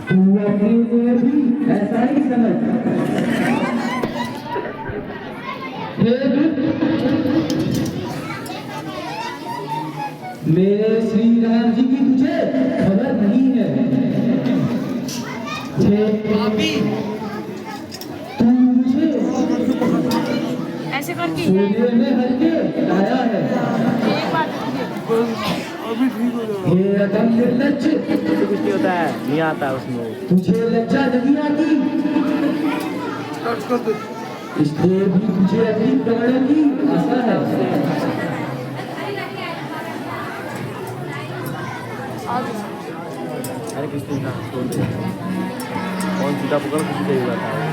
तू अपने को भी ऐसा ही समझ। मेरे श्री राम जी की तुझे खबर नहीं है। तू मुझे ऐसे करके सोने में हल्के लाया है। एक बात ये अदम निर्लज्ज, कुछ नहीं होता है, नहीं आता उसमें। तुझे लज्जा नहीं आती, इसलिए भी तुझे अपनी प्राणों की आशा है। अरे कृष्ण का छोड़ दे, कौन सीधा पकड़ कुछ नहीं जाता है।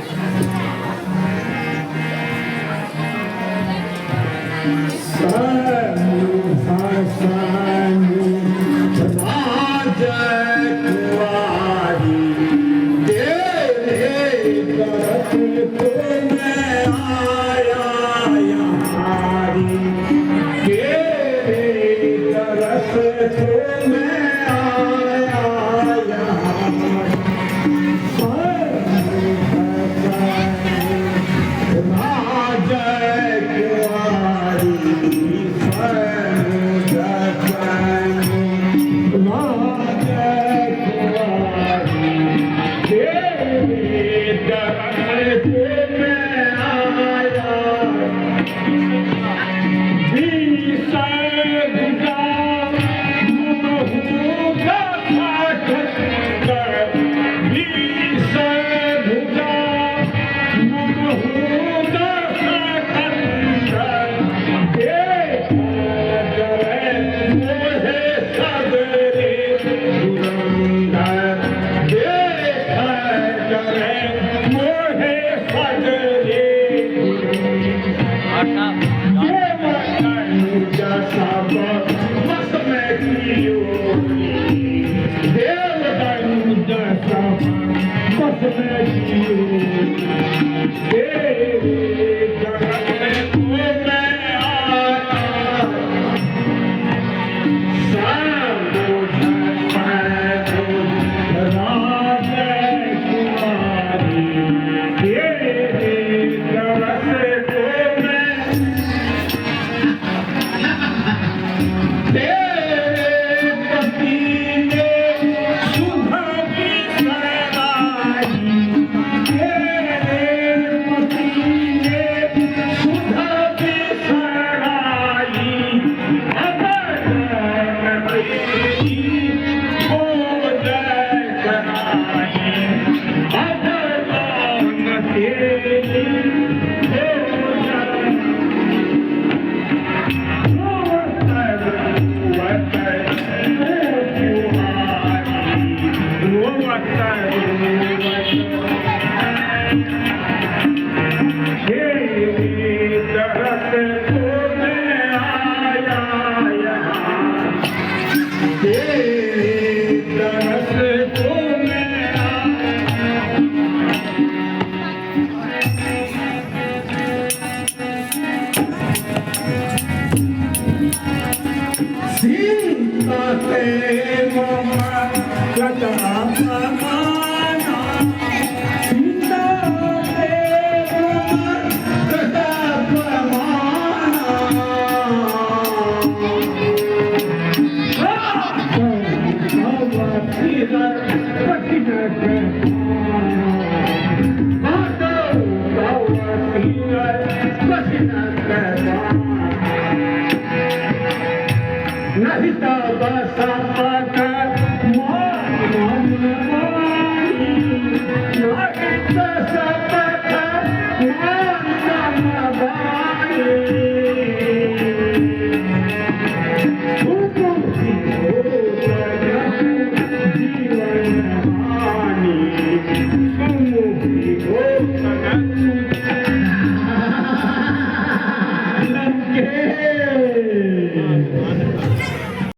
नहीं तो बस